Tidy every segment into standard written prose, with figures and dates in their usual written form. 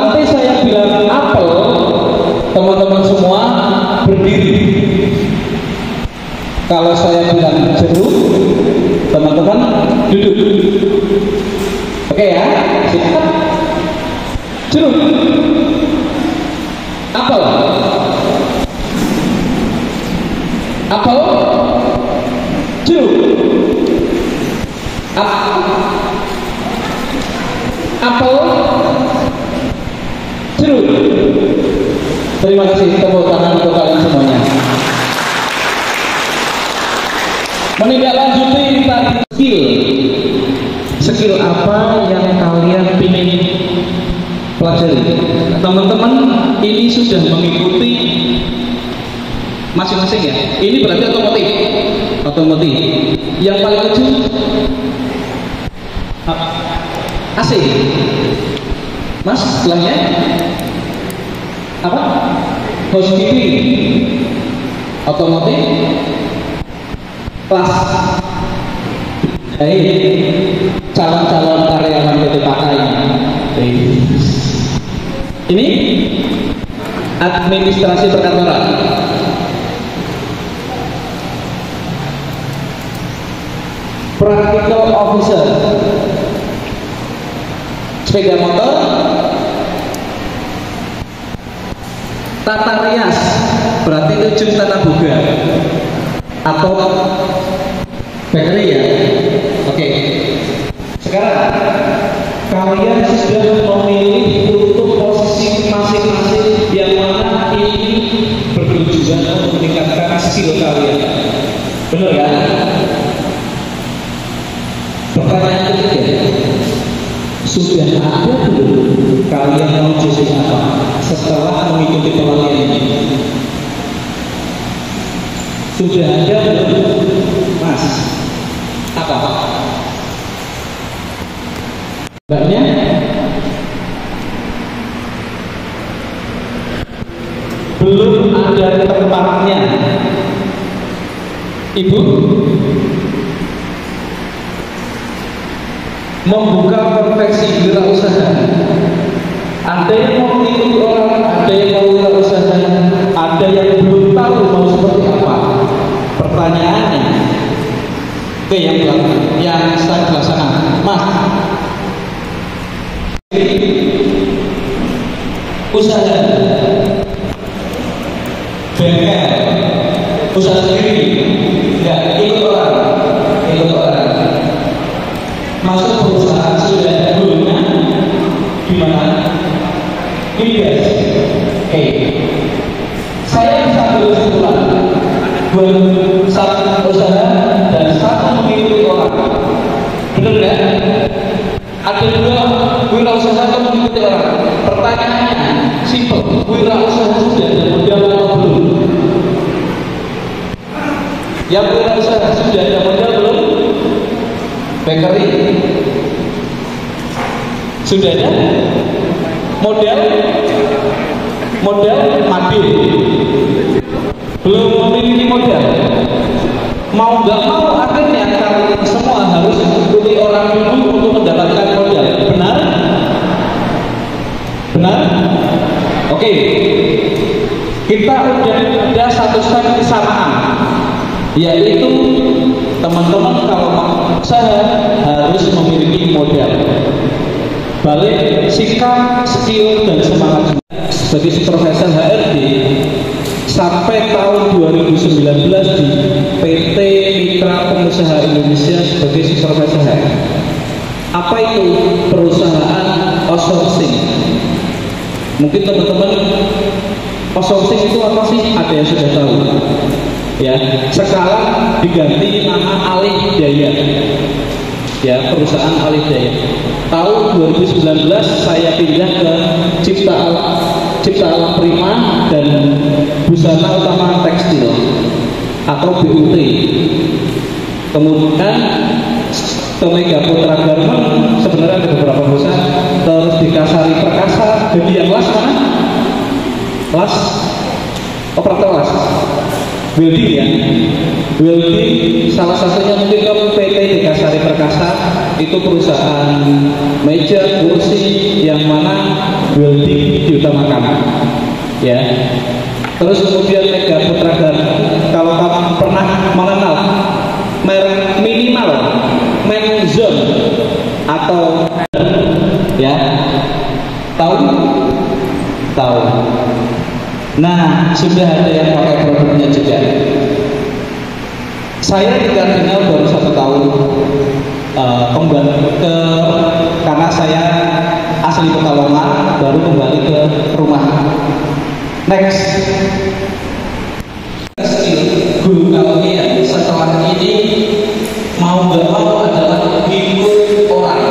nanti saya bilang apel, teman-teman semua berdiri. Kalau saya bilang jeruk, teman-teman duduk. Oke ya, siap. Jeruk, apel, apel, jeruk, apel, jeruk. Terima kasih, tepuk tangan untuk kalian semuanya. Menindaklanjuti tadi skill apa yang kalian ingin pelajari. Teman-teman ini sudah mengikuti masing-masing ya. Ini berarti otomotif. Yang paling kecil AC. Mas, setelahnya apa? Housekeeping, otomotif, kelas. Calon-calon karyawan PT Pakai. Ini administrasi perkantoran. Practical officer, sepeda motor, tata rias, berarti itu jum tata boga atau bakery ya. Oke. Sekarang kalian sudah memilih untuk posisi masing-masing yang mana ini bertujuan untuk meningkatkan skill kalian. Benar ya? Pertanyaan ketiga, sudah ada belum kalian mau jadi apa setelah mengikuti pelatihan ini? Sudah ada belum, Mas? Apa? Mbaknya? Belum ada tempatnya. Ibu? Membuka konveksi wirausaha. Ada yang mau mengikuti orang, ada yang mau wirausaha, ada yang belum tahu mau seperti apa. Pertanyaannya, oke, yang belakang, yang saya belah sana, Mas. Usaha, bengkel, usaha sendiri, enggak ikut orang. Masuk perusahaan sudah ada dulunya, gimana? Ini saya bisa ambil kesimpulan buat satu usaha dan satu mengikuti orang. Benar ya? Ada dua wirausaha atau mengikuti orang. Pertanyaannya simpel, wirausaha sudah ada modal atau belum? Yang wirausaha sudah ada modal belum? Bakery sudah ada modal mabil, belum memiliki modal. Mau nggak mau akhirnya kalian semua harus mengikuti orang dulu untuk mendapatkan modal. Benar? Oke. Kita udah ada satu step kesamaan, yaitu teman-teman kalau mau usaha harus memiliki modal. Balik sikap, skill, dan semangat. Sebagai supervisor HRD sampai tahun 2019 di PT Mitra Pengusaha Indonesia sebagai supervisor HRD. Apa itu perusahaan outsourcing? Mungkin teman-teman outsourcing itu apa sih? Ada yang sudah tahu? Ya, sekarang diganti nama Alih Daya. Ya, perusahaan Alih Daya. Tahun 2019 saya pindah ke Cipta Alam Prima dan Busana Utama Tekstil atau BUT. Kemudian ke Mega Putra Garment, sebenarnya ada beberapa perusahaan. Terus di Kasari Perkasa, jadi yang las mana? Las? Operator las? welding ya. Welding salah satunya mungkin ke PT Dikasari Perkasa, itu perusahaan meja, kursi yang mana welding diutamakan ya. Terus kemudian Mega Putra Gana, kalau kamu pernah mengenal merek minimal Menzon atau ya, tahu. Nah, sudah ada yang pakai produknya juga. Saya di Kardinal baru 1 tahun kembali ke, karena saya asli Pekalongan, baru kembali ke rumah. Next, guru kalian setelah ini mau nggak mau adalah ngikut orang,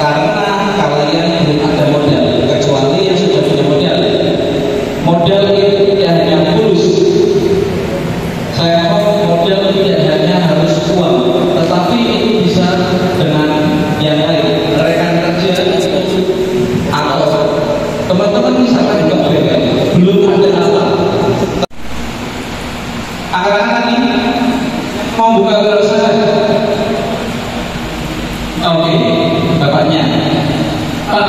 karena kalian belum ada modal, kecuali yang sudah punya modal. Modal itu tidak hanya tulus. Saya mau modal tidak hanya harus uang, tetapi itu bisa dengan yang lain, rekan kerja atau teman-teman misalkan juga belum ada apa. Anak-anak ini mau buka usaha. Oke, bapaknya. Pak,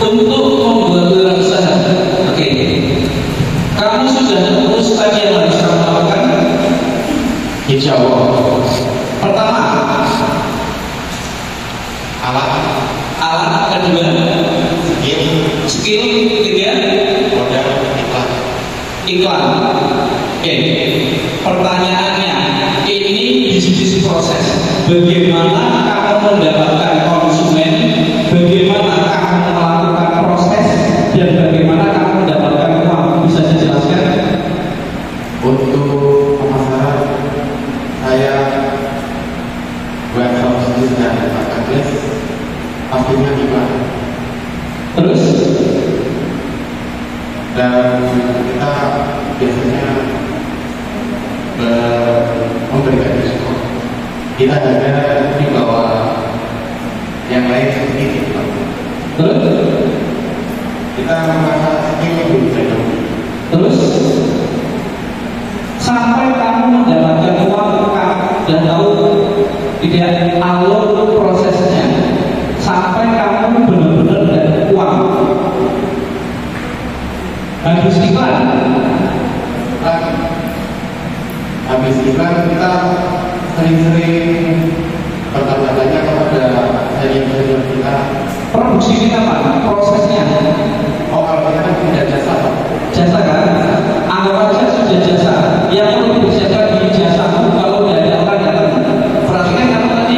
untuk membuat usaha, oke. Kamu sudah urus tadi yang harus kamu lakukan? Insya Allah. Pertama, alat kedua, skill ketiga, modal, iklan. Oke. Pertanyaannya, ini bisnis proses. Bagaimana kamu mendapatkan konsumen? Bagaimana kamu melakukan proses? Dan bagaimana kamu mendapatkan uang? Bisa dijelaskan? Untuk pemasaran, saya buat solusi dan marketplace, pastinya gimana? Terus? Dan kita biasanya memberikan diskon. Kita ada di bawah yang lain sedikit. Terus? Kita merasa sedikit bisa. Terus? Sampai kamu mendapatkan uang dan tahu tidak alur prosesnya, sampai kamu benar-benar dapat uang. Habis iklan, kita sering-sering bertanya-tanya kepada senior kita. produksi kita apa? Prosesnya. Oh, kalau kita kan tidak jasa, Pak. Jasa kan? Anggap aja sudah jasa. Yang perlu dipersiapkan di jasa kalau tidak ada orang datang. Perhatikan kamu tadi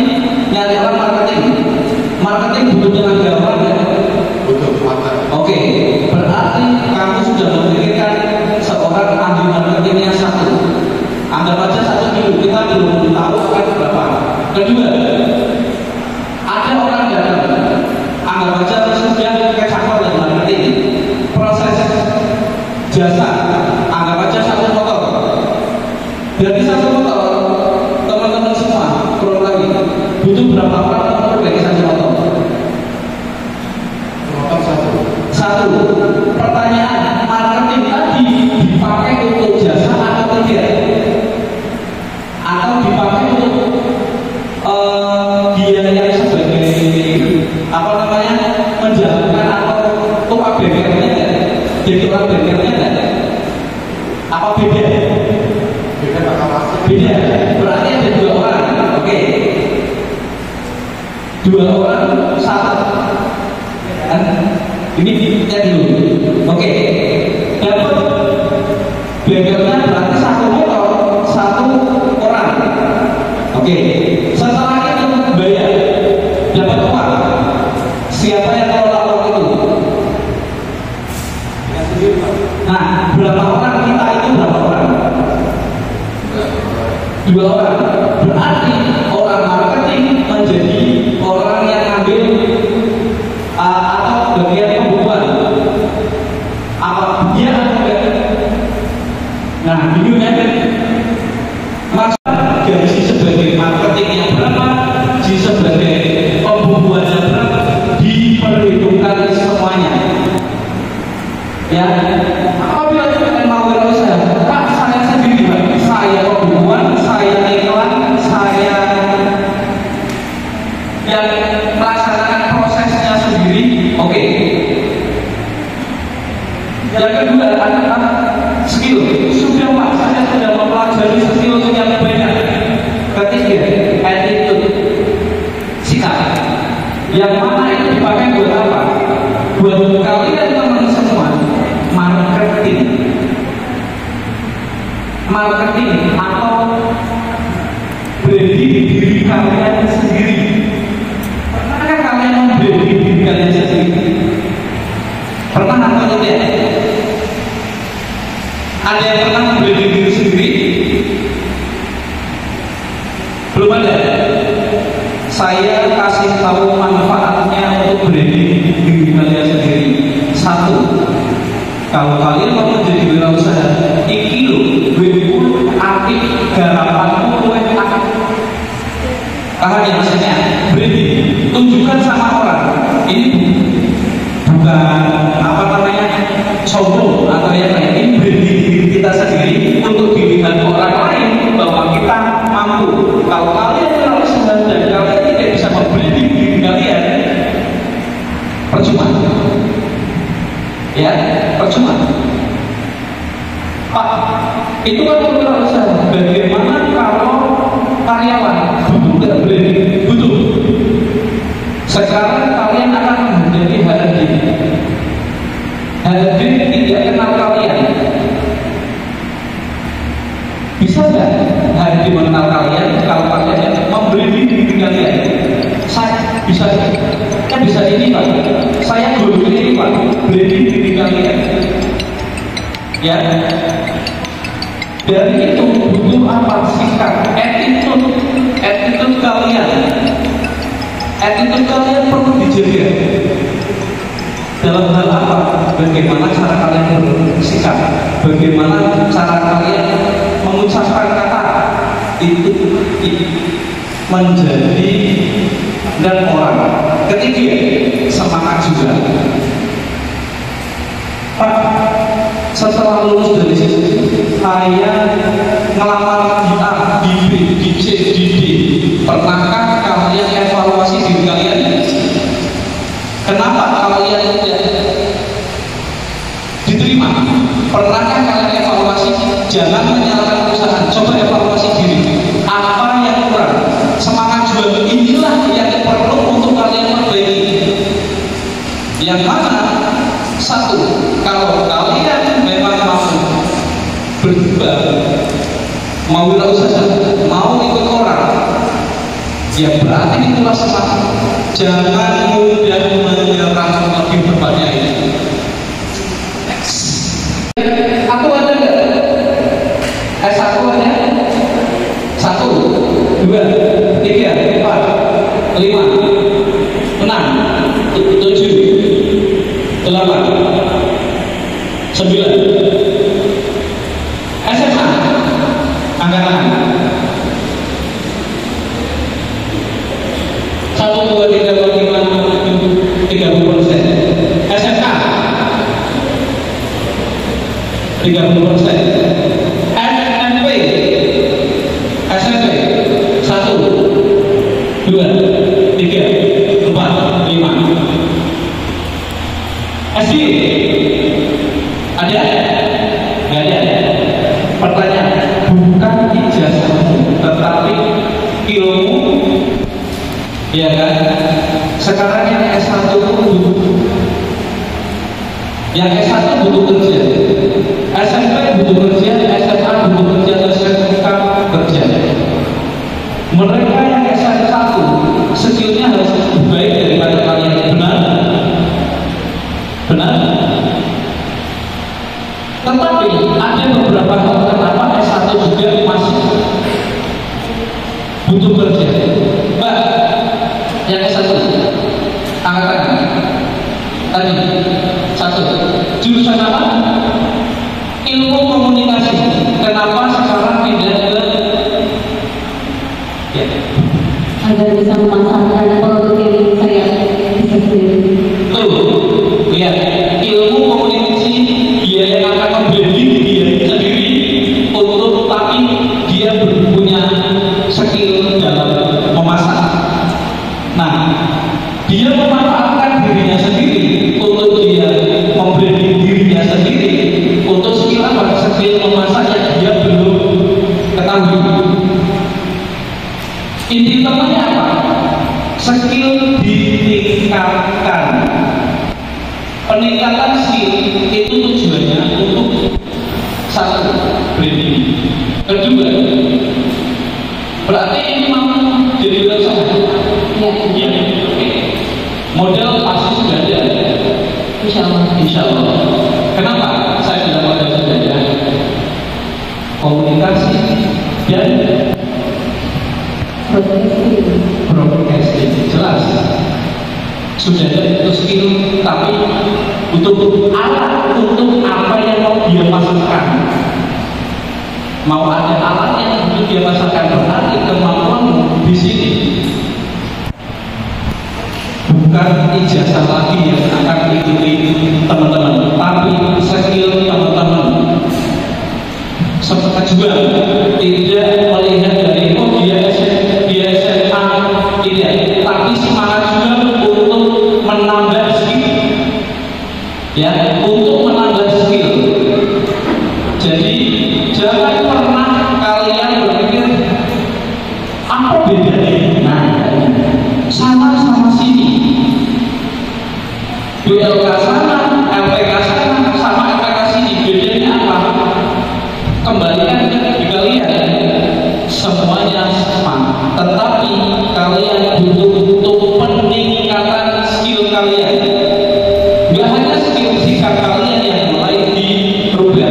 nyari orang marketing. Marketing butuh tenaga ya? Butuh kekuatan. Oke, berarti kamu sudah memikirkan seorang ahli marketingnya satu. Anggap aja 1 minggu, kita belum tahu kan berapa. Kedua, ada orang datang. Anggap aja sudah kecakap dan marketing. Proses jasa, anggap aja 1 motor. Dari 1 motor, teman-teman semua kurang lagi butuh berapa orang memperbaiki 1 motor? Motor 1. Pertanyaan, marketing tadi dipakai untuk jasa atau tidak? Atau dipakai untuk dia yang sebagai apa namanya menjalankan atau tukang bengkelnya kan? Jadi tukang bengkelnya kan? Apa beda? Beda. Berarti ada 2 orang. Oke. 2 orang satu. Kan? Ini dicek dulu. Oke. Dapat bengkelnya berarti 1 motor 1 orang. Oke. Setelah itu bayar, dapat uang. Siapa yang kelola uang itu? Nah, berapa orang kita itu berapa orang? 2 orang. Berarti orang marketing menjadi orang yang ngambil atau bagian pembukuan. Apa dia atau enggak? Nah, bingung kan? Maksudnya gaji sebagai marketingnya berapa, gaji sebagai pembukuannya berapa, diperhitungkan semuanya. Ya, apabila kalian mau berusaha, Pak, saya sendiri Yang kedua adalah skill. Sudah Pak, saya sudah mempelajari skill yang banyak. Ketiga, attitude, sikap. Yang mana itu dipakai buat apa? Buat kalian teman semua, marketing atau branding diri kalian sendiri. Pernahkah kalian membranding diri kalian sendiri? Pernah atau tidak? Ada yang pernah membranding diri sendiri? Belum ada. Saya kasih tahu manfaatnya untuk branding diri kalian sendiri. Satu, kalau kalian mau menjadi wirausaha, iki lho, duitmu apik, garapanmu luwih akeh. Paham ya maksudnya? Branding, tunjukkan sama orang. Ini bukan apa namanya sombong atau yang lain. Ini branding diri kita sendiri untuk dilihat orang lain bahwa kita mampu. Kalau kalian wirausaha dan kalian tidak bisa membranding diri kalian, percuma. Ya, percuma. Pak, itu kan wirausaha. Bagaimana kalau karyawan butuh nggak branding? Butuh. Sekarang kalian akan menjadi HRD. HRD tidak kenal kalian. Bisa nggak HRD mengenal kalian kalau kalian membranding diri kalian? Saya bisa. Bisa ini Pak. Saya dulu ini Pak. Branding diri kalian. Ya. Dari itu butuh apa? Sikap, attitude kalian. Attitude kalian perlu dijaga. Dalam hal apa? Bagaimana cara kalian bersikap? Bagaimana cara kalian mengucapkan kata itu menjadi dan orang. Ketiga, semangat juga. Pak, setelah lulus dari sini, saya ngelamar di A, di B, di C, di D. Pernahkah kalian evaluasi diri kalian? Kenapa kalian tidak diterima? Pernahkah kalian evaluasi? Jangan menyalahkan perusahaan, coba evaluasi diri. Apa yang kurang? Semangat jual inilah yang perlu untuk kalian perbaiki. Yang mana? Satu, kalau kalian memang mau berubah, mau wirausaha, mau ikut orang, ya berarti itulah semangat. Jangan mudah menyerah lebih berbanyak ini. Aku ada nggak? S1 ada? 1, 2, 3, 4, 5, 6, 7, 8, 9, SMA, angkat tangan. 1, 2, 3, 4, 5, 6, 30%. SMA 30%. SMP SMP 1, 2, 3, 4, 5. SD ada? Nggak ada. Pertanyaan, bukan ijazahmu, tetapi ilmu, ya kan? Sekarang yang S1 butuh, yang S1 butuh kerja, SMP butuh kerja, SMA butuh kerja, SMK kerja. Mereka yang S1 skillnya harus lebih baik daripada kalian, benar? Benar? Tetapi ada beberapa hal kenapa S1 juga masih butuh kerja. Mbak, yang S1 angkat tangan. Tadi 1, jurusan apa? Ilmu komunikasi. Kenapa sekarang tidak ke ya? Agar bisa memasarkan produk yang saya bisa sendiri. Tuh, lihat, ilmu komunikasi dia yang akan membranding dia sendiri untuk, tapi dia punya skill dalam memasak. Nah, dia memanfaatkan dirinya sendiri untuk dia membranding dirinya sendiri meningkatkan skill itu tujuannya untuk satu, branding. Kedua, berarti ini mau jadi wirausaha. Ya. Ya. Modal pasti sudah ada. Insya Allah. Insya Allah. Kenapa saya bilang modal sudah ada? Komunikasi dan broadcasting jelas sudah ada itu skill, tapi untuk alat untuk apa yang mau dia pasarkan, mau ada alat yang untuk dia pasarkan, berarti kemampuan di sini bukan ijazah lagi yang akan diikuti teman-teman, tapi skill teman-teman. Seperti juga tidak melihat dari dia SMA tidak, tapi semangat juga untuk menambah skill, ya, untuk menambah skill. Jadi jangan pernah kalian berpikir apa bedanya. Nah, sama sini. BLK sana, LPK sana, sama LPK sini. Bedanya apa? Kembalikan di kalian, semuanya sama, tetapi kalian butuh untuk peningkatan skill kalian. Gak hanya skill sikap kalian yang mulai dirubah,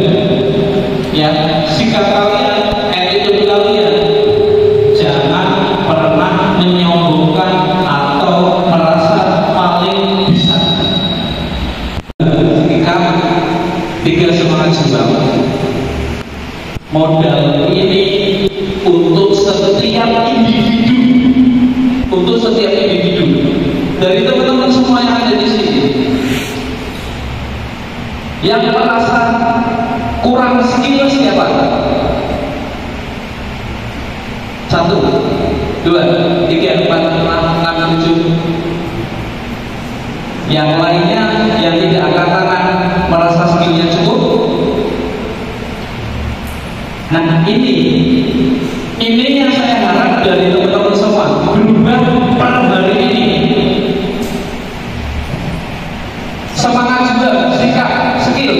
ya, sikap kalian, attitude kalian. Jangan pernah menyombongkan atau merasa paling bisa. Sikap 3 semangat jiwa. Modal ini untuk setiap individu, dari teman-teman semua yang ada di sini, yang merasa kurang skill siapa? 1, 2, 3, 4, 5, 6, 7. Yang lainnya yang tidak angkat tangan merasa skillnya cukup. Nah, ini yang saya harap dari teman-teman semua berubah per hari ini. Semangat juga, sikap, skill.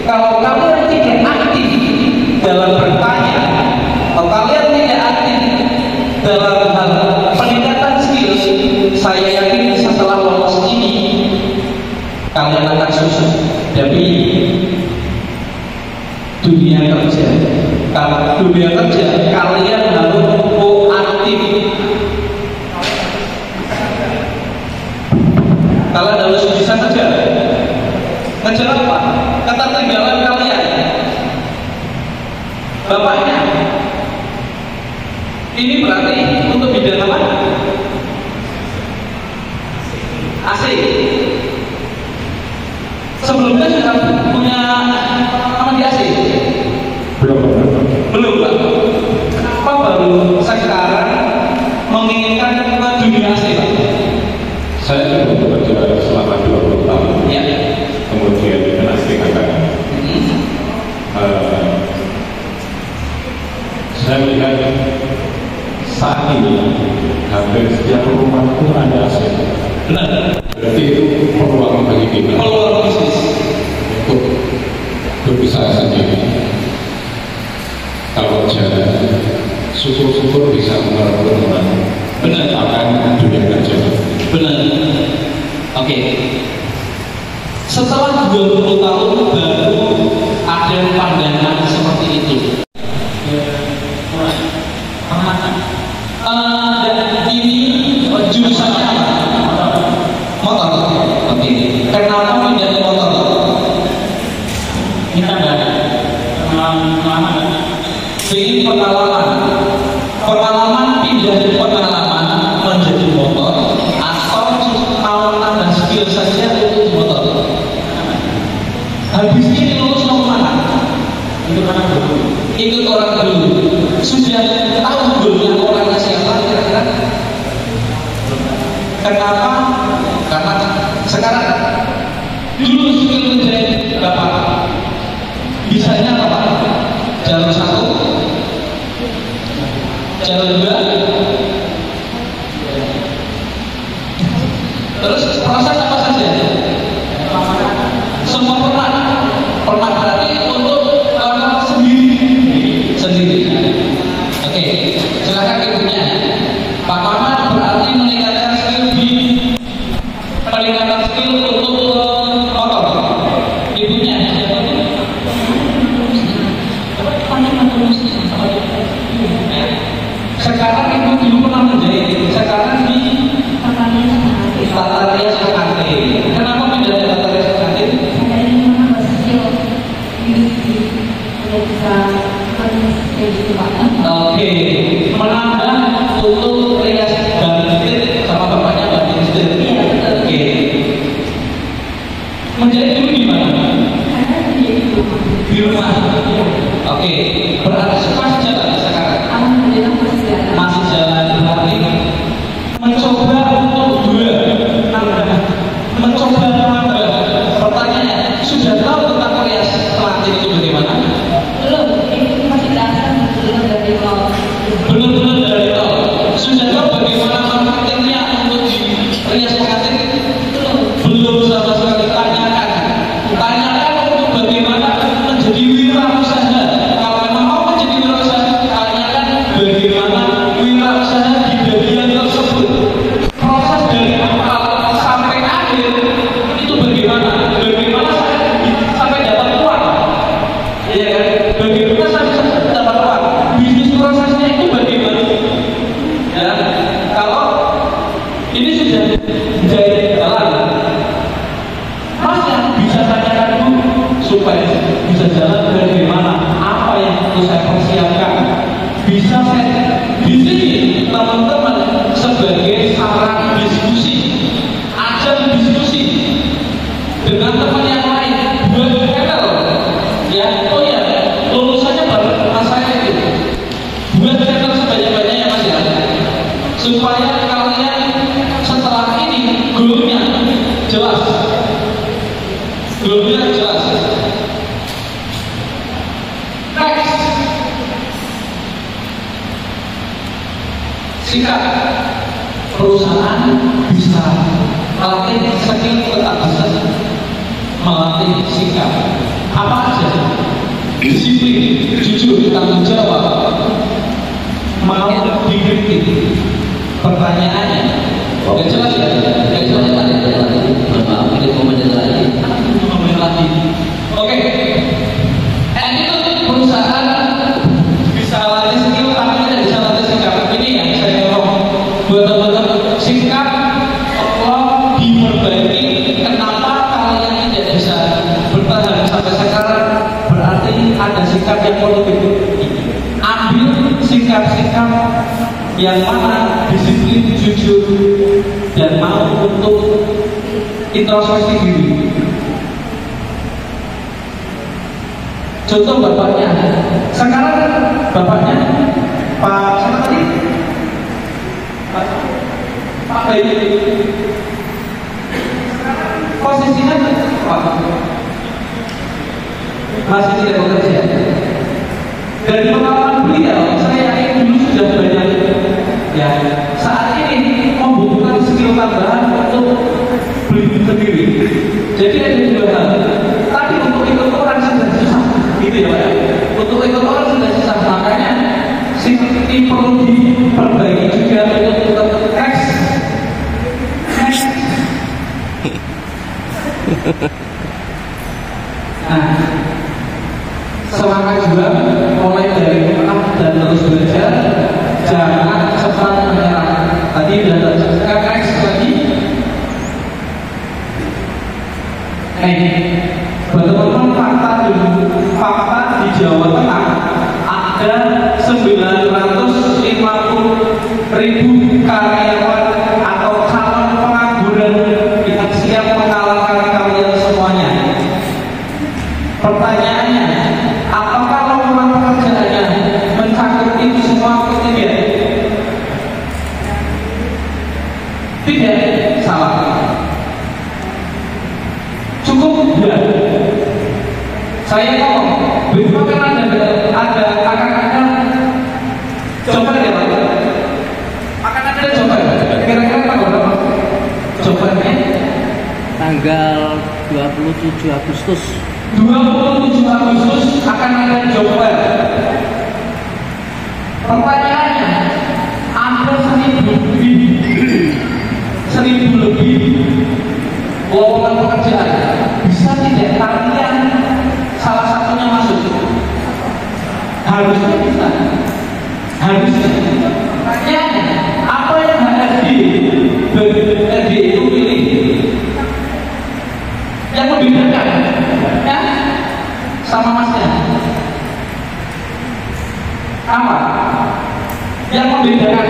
Kalau kalian tidak aktif dalam bertanya, kalau kalian tidak aktif dalam hal peningkatan skill, saya yakin setelah lolos ini kalian akan susah. Tapi dunia kerja, kalau dunia kerja kalian harus proaktif. Kalian harus bisa ngejar apa? Ketertinggalan kalian. Bapaknya ini berarti untuk bidang apa? Asik. Sebelumnya sudah punya apa di AC? Belum Pak. Kenapa baru sekarang menginginkan ke dunia AC Pak? Saya sudah bekerja selama 20 tahun. Ya. Kemudian dengan asli kakak. Saya melihat saat ini hampir setiap rumah itu ada AC. Benar. Berarti itu peluang bagi kita. Peluang bisnis untuk berusaha sendiri. Kalau jalan, syukur-syukur bisa menemukan akan dunia kerja. benar. Oke. Setelah 20 tahun baru ada pandangan seperti itu. Dan ini jurusannya apa? Motor. Oke. Kenapa pindah ke motor? Kita ada pengalaman. Ini pengalaman pindah dari pengalaman menjadi motor, atau mau nambah skill saja untuk motor. Habis ini lulus mau mana? Ikut orang dulu. Sudah tahu dulunya orangnya siapa kira-kira? Kenapa? Karena sekarang dulu skill menjadi bapak. Bisanya apa? Jalur 1, jalur 2, terus proses apa saja? Menjadi guru di mana? Di rumah. Oke, berarti masih jalan sekarang. Alhamdulillah masih jalan. Masih jalan, berarti mencoba untuk mencoba menambah. Pertanyaannya, sudah tahu tentang Rias Pelantin itu bagaimana? Belum, ini masih dasar, belum dari nol. Belum dari nol. Sudah tahu bagaimana marketingnya untuk di Rias Pelantin? Belum sama sekali. Tanyakan untuk bagaimana menjadi wirausaha. Kalau memang mau menjadi wirausaha, tanyakan bagaimana wirausaha di bagian tersebut. Proses dari awal sampai akhir itu bagaimana? Bagaimana sampai dapat uang? Iya kan? Bagaimana sampai dapat uang? Bisnis prosesnya itu bagaimana? Ya, kalau ini sudah menjadi jalan, Mas yang bisa tanyakan dulu supaya bisa jalan bagaimana, apa yang perlu saya persiapkan. Bisa saya di sini teman-teman sebagai saran diskusi, ajang diskusi dengan teman yang lain buat channel, ya. Oh ya, lulusannya baru mas saya itu buat channel sebanyak-banyaknya mas ya, supaya kalian setelah ini goalnya jelas. Goalnya jelas. Next, sikap perusahaan bisa melatih skill, tetap bisa melatih sikap. Apa aja? Disiplin, jujur, tanggung jawab, mau dikritik. Pertanyaannya, oke jelas ya? Oke jelas tadi. Maaf, ini komentar lagi. Oke, and itu perusahaan bisa latih skill, tapi tidak bisa latih sikap. Ini yang saya ngomong buat teman-teman, sikap Allah diperbaiki. Kenapa kalian tidak bisa bertahan sampai sekarang? Berarti ada sikap yang perlu diperbaiki. Ambil sikap-sikap yang mana disiplin, jujur, dan mau untuk introspeksi diri. Contoh bapaknya, sekarang bapaknya Pak siapa tadi? Pak Bayu. Posisinya apa? Masih tidak bekerja. Dari pengalaman beliau, saya yakin dulu sudah banyak. Ya, saat ini membutuhkan skill tambahan untuk beli sendiri. Jadi ada dua hal. Tadi untuk ikut orang sudah susah, gitu ya Pak. Untuk ikut orang sudah susah, makanya sistem perlu diperbaiki juga untuk teks. Nah, semangat juga mulai dari tengah dan terus belajar, jangan cepat menyerah. Tadi sudah terjelaskan teks lagi. Teman-teman, fakta di Jawa Tengah ada 950.000 karyawan atau calon pengangguran yang siap mengalahkan kalian semuanya. Pertanyaannya, apakah lowongan pekerjaannya mencakup itu semua atau tidak? Tidak, salah. Cukup ya. Saya ngomong, besok kan akan ada coba ya Pak. Akan ada coba. Kira-kira tanggal berapa? Cobanya tanggal 27 Agustus. 27 Agustus akan ada coba. Pertanyaannya, ada 1.000 lebih lowongan pekerjaan. Bisa tidak kalian salah satunya masuk? Harusnya bisa. Harusnya. Pertanyaannya, apa yang HRD itu pilih? Yang membedakan, ya, sama masnya. Apa? Yang membedakan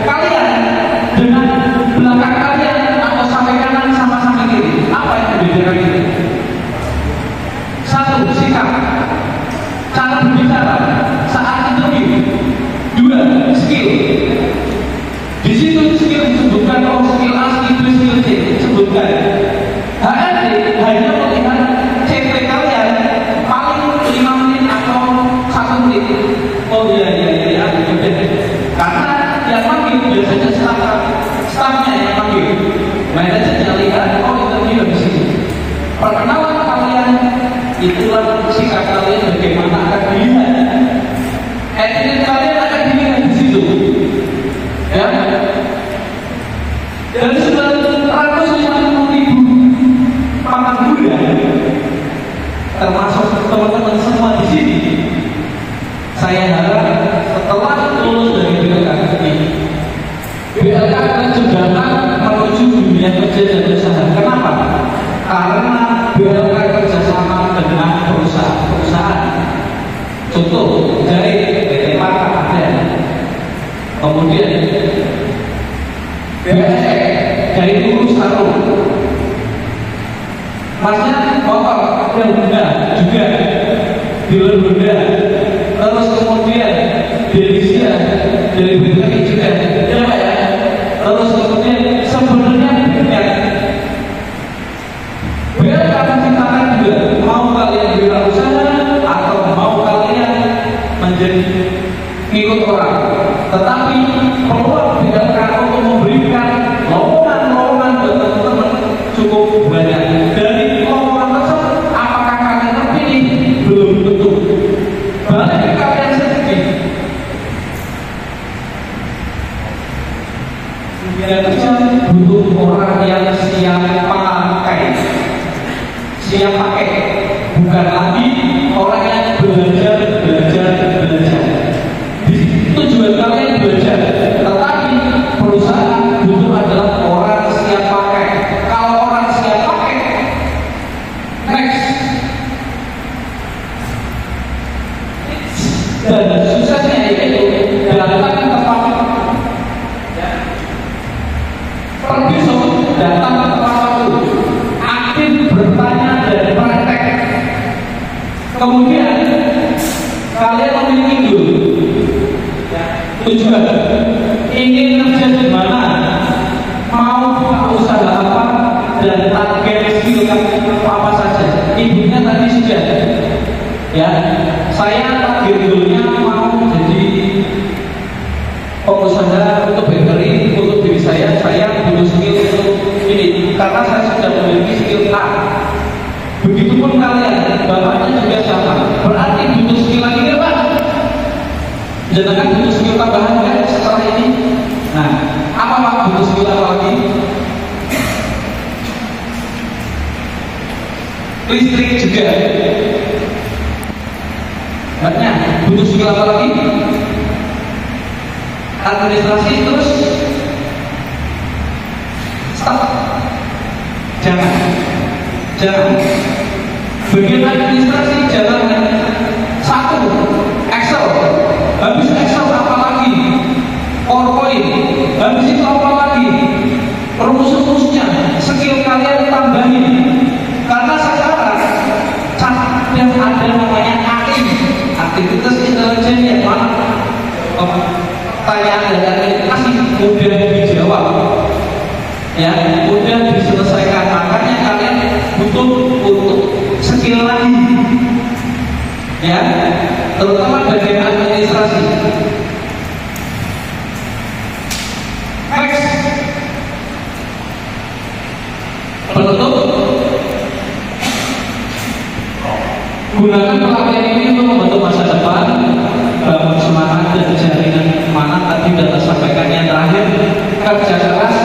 kalian dengan belakang kalian atau sampai kanan sama sampai kiri? Apa yang membedakan itu? itulah sikap kalian bagaimana akan dilihat. Attitude kalian akan dilihat di situ. Ya. Dari 950.000 paman Buddha, termasuk teman-teman semua di sini, saya harap setelah lulus dari BLK ini, BLK akan juga menuju dunia kerja dan usaha. Kenapa? Karena BLK kerjasama dengan perusahaan. Contoh, dari PT Maka ada, kemudian BSE dari Guru Sarung, masnya motor yang Honda juga dealer Honda, terus kemudian Delisia dari BTI juga, ya Pak ya. Terus kemudian sebenarnya banyak. Biar kalian ciptakan juga, mau kalian wirausaha atau mau kalian menjadi ikut orang, tetapi peluang BLK untuk memberikan lowongan-lowongan buat teman-teman cukup banyak. Dari lowongan tersebut, apakah kalian terpilih? Belum tentu. Balik ke kalian sendiri. Kerja butuh orang yang siap pakai, bukan lagi orang yang belajar. Tujuan kalian belajar, tetapi perusahaan butuh adalah orang siap pakai. Kalau orang siap pakai, next. Dan suksesnya itu datang ke tempat, berbesok datang ke tempat itu, aktif bertanya dan praktek. Kemudian kalian memiliki goal. Tujuan ingin kerja di mana, mau buka usaha apa, dan target skill apa saja. Ibunya tadi sudah, ya. Saya target goalnya mau jadi pengusaha untuk bakery untuk diri saya butuh skill untuk ini karena saya sudah memiliki skill A. Begitupun kalian, bapaknya juga sama. Berarti butuh skill lagi ya Pak? Jangan butuh skill tambahan kan setelah ini. Nah, apa Pak butuh skill apa lagi? Listrik juga. Banyak. Butuh skill apa lagi? Administrasi terus. Stop. Jangan. Bagian administrasi jangan. Satu, Excel. Habis Excel apa lagi? PowerPoint. Habis itu apa lagi? Rumus-rumusnya, skill kalian tambahin. Karena sekarang yang ada namanya AI, aktivitas intelijen yang mana? Tanyaan dari masih mudah dijawab, ya mudah diselesaikan. Makanya kalian butuh untuk skill lagi, ya terutama bagian administrasi. Next, penutup, gunakan pelatihan ini untuk membentuk masa depan, bangun semangat dan jaringan mana tadi sudah sampaikan. Yang terakhir, kerja keras